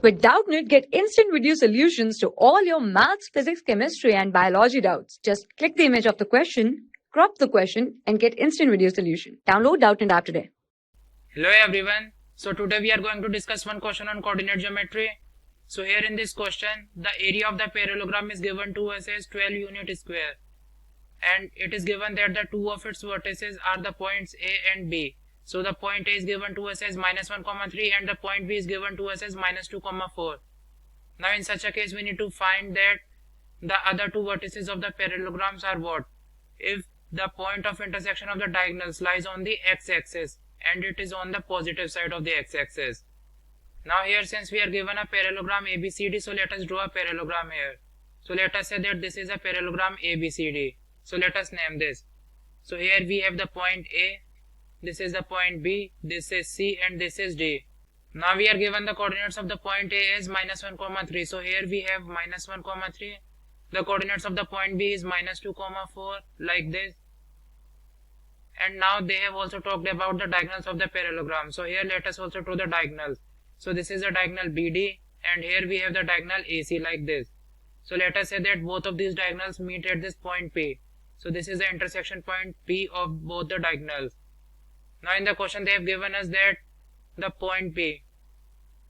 With Doubtnut, get instant video solutions to all your maths, physics, chemistry, and biology doubts. Just click the image of the question, crop the question, and get instant video solution. Download Doubtnut app today. Hello everyone. So today we are going to discuss one question on coordinate geometry. So here in this question, the area of the parallelogram is given to us as 12 unit square. And it is given that the two of its vertices are the points A and B. So the point A is given to us as -1, 3 and the point B is given to us as -2, 4. Now in such a case we need to find that the other two vertices of the parallelograms are what? If the point of intersection of the diagonals lies on the x-axis and it is on the positive side of the x-axis. Now here, since we are given a parallelogram ABCD, so let us draw a parallelogram here. So let us say that this is a parallelogram ABCD. So let us name this. So here we have the point A, this is the point B, this is C and this is D. Now we are given the coordinates of the point A as -1, 3. So here we have -1, 3. The coordinates of the point B is -2, 4 like this. And now they have also talked about the diagonals of the parallelogram. So here let us also draw the diagonals. So this is the diagonal BD and here we have the diagonal AC like this. So let us say that both of these diagonals meet at this point P. So this is the intersection point P of both the diagonals. Now in the question they have given us that the point P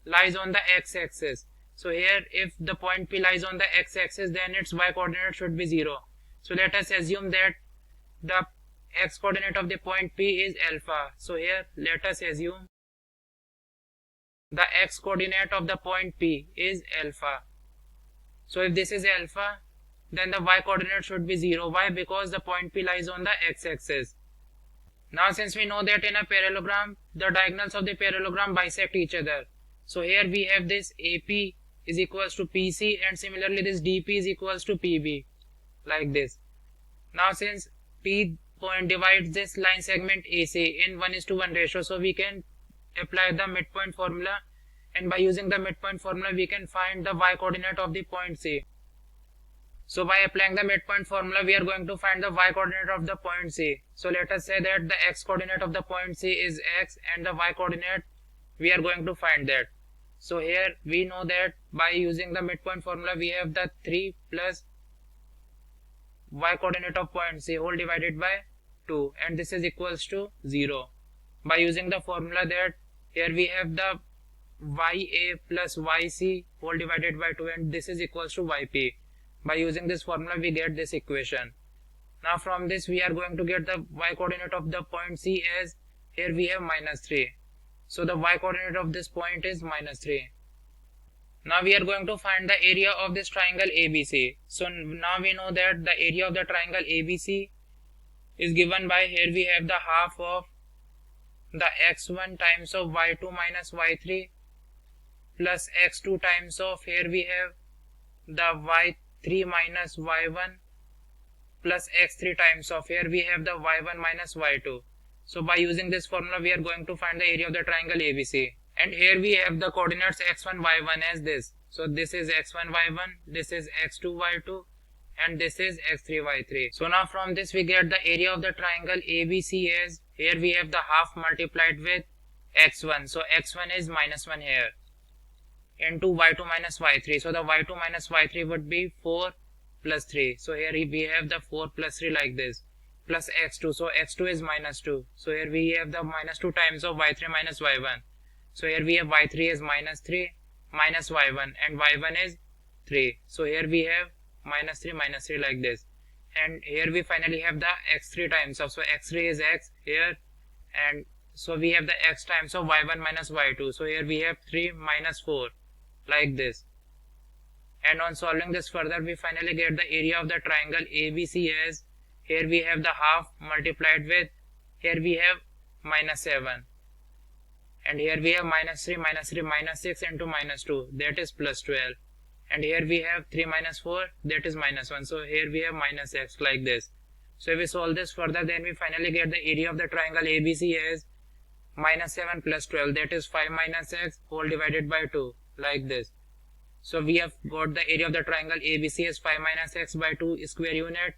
lies on the x-axis. So here if the point P lies on the x-axis, then its y-coordinate should be 0. So let us assume that the x-coordinate of the point P is alpha. So here let us assume the x-coordinate of the point P is alpha. So if this is alpha, then the y-coordinate should be 0. Why? Because the point P lies on the x-axis. Now since we know that in a parallelogram, the diagonals of the parallelogram bisect each other. So here we have this AP is equals to PC and similarly this DP is equals to PB like this. Now since P point divides this line segment AC in 1:1 ratio, so we can apply the midpoint formula, and by using the midpoint formula we can find the y-coordinate of the point C. So by applying the midpoint formula we are going to find the y-coordinate of the point C. So let us say that the x-coordinate of the point C is x and the y-coordinate we are going to find that. So here we know that by using the midpoint formula we have the 3 plus y-coordinate of point C whole divided by 2 and this is equals to 0. By using the formula that here we have the YA plus YC whole divided by 2 and this is equals to YP. By using this formula we get this equation. Now from this we are going to get the y-coordinate of the point C as here we have -3. So the y-coordinate of this point is -3. Now we are going to find the area of this triangle ABC. So now we know that the area of the triangle ABC is given by here we have the half of the x1 times of y2 minus y3 plus x2 times of here we have the y3 minus y1 plus x3 times of here we have the y1 minus y2. So by using this formula we are going to find the area of the triangle ABC. And here we have the coordinates x1 y1 as this. So this is x1 y1, this is x2 y2 and this is x3 y3. So now from this we get the area of the triangle ABC as here we have the half multiplied with x1. So x1 is -1 here into y2 minus y3. So the y2 minus y3 would be 4 plus 3. So here we have the 4 plus 3 like this plus x2. So x2 is -2. So here we have the -2 times of y3 minus y1. So here we have y3 is -3 minus y1 and y1 is 3. So here we have -3 like this. And here we finally have the x3 times of, so x3 is x here and so we have the x times of y1 minus y2. So here we have 3 minus 4 like this. And on solving this further we finally get the area of the triangle ABC as here we have the half multiplied with here we have -7 and here we have -3 -6 into -2 that is +12 and here we have 3 minus 4 that is -1. So here we have -x like this. So if we solve this further then we finally get the area of the triangle ABC as -7 plus 12 that is 5 minus x whole divided by 2 like this. So we have got the area of the triangle ABC as 5 minus x by 2 square unit.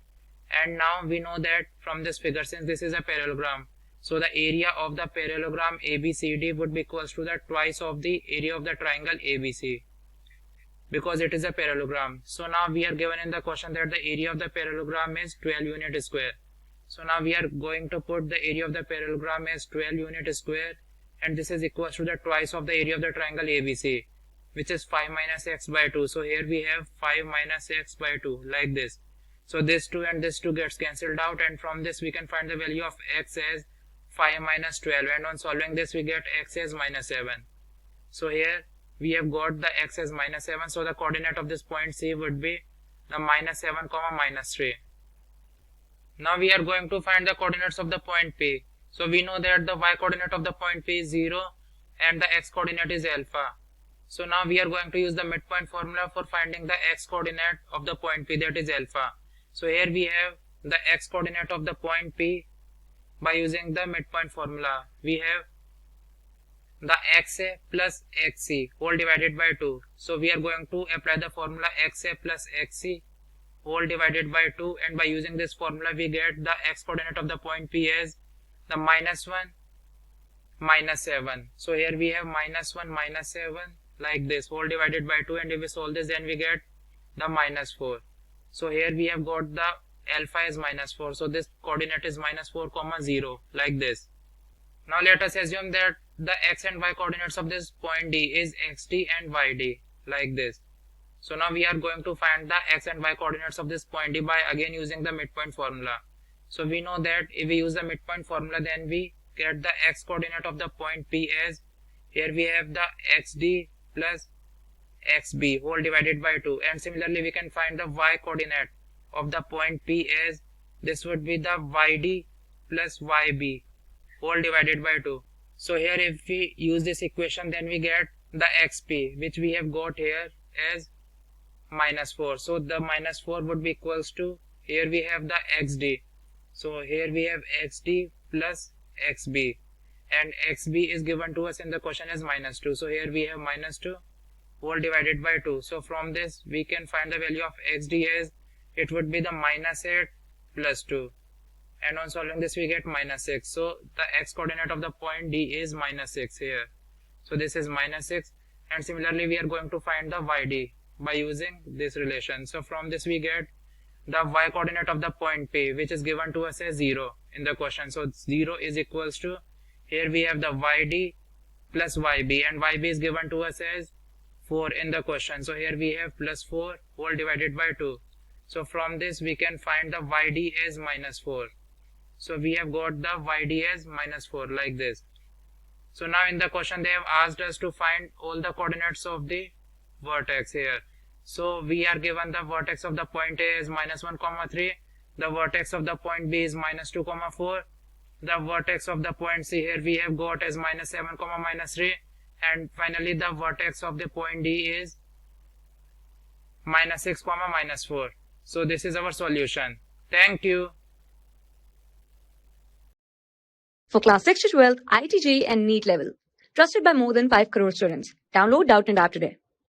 And now we know that from this figure, since this is a parallelogram, So the area of the parallelogram ABCD would be equals to the twice of the area of the triangle ABC, because it is a parallelogram. So now we are given in the question that the area of the parallelogram is 12 unit square. So now we are going to put the area of the parallelogram as 12 unit square, and this is equals to the twice of the area of the triangle ABC, which is 5 minus x by 2. So here we have 5 minus x by 2 like this. So this 2 and this 2 gets cancelled out, and from this we can find the value of x as 5 minus 12, and on solving this we get x as minus 7. So here we have got the x as minus 7. So the coordinate of this point C would be the minus 7 comma minus 3. Now we are going to find the coordinates of the point P. So we know that the y coordinate of the point P is 0 and the x coordinate is alpha. So now we are going to use the midpoint formula for finding the x coordinate of the point P, that is alpha. So here we have the x coordinate of the point P by using the midpoint formula. We have the xa plus xc whole divided by 2. So we are going to apply the formula xa plus xc whole divided by 2, and by using this formula we get the x coordinate of the point P as the minus 1 minus 7. So here we have minus 1 minus 7 like this whole divided by 2, and if we solve this then we get the minus 4. So here we have got the alpha is minus 4. So this coordinate is minus 4 comma 0 like this. Now let us assume that the x and y coordinates of this point D is xd and yd like this. So now we are going to find the x and y coordinates of this point D by again using the midpoint formula. So we know that if we use the midpoint formula then we get the x coordinate of the point P as, here we have the xd plus xb whole divided by 2, and similarly we can find the y coordinate of the point P as, this would be the yd plus yb whole divided by 2. So here if we use this equation then we get the xp, which we have got here as minus 4. So the minus 4 would be equals to, here we have the xd. So here we have xd plus xb, and xb is given to us in the question as minus 2. So here we have minus 2 whole divided by 2. So from this we can find the value of xd as, it would be the minus 8 plus 2, and on solving this we get minus 6. So the x coordinate of the point D is minus 6 here. So this is minus 6, and similarly we are going to find the yd by using this relation. So from this we get the y coordinate of the point P, which is given to us as 0 in the question. So 0 is equals to, here we have the yd plus yb, and yb is given to us as 4 in the question. So here we have plus 4 whole divided by 2. So from this we can find the yd as minus 4. So we have got the yd as minus 4 like this. So now in the question they have asked us to find all the coordinates of the vertex here. So we are given the vertex of the point A is minus 1 comma 3, the vertex of the point B is minus 2 comma 4, the vertex of the point C here we have got as minus 7 comma minus 3, and finally the vertex of the point D is minus 6 comma minus 4. So this is our solution. Thank you. For class 6 to 12, IIT JEE and NEET level. Trusted by more than 5 crore students. Download Doubtnut app today.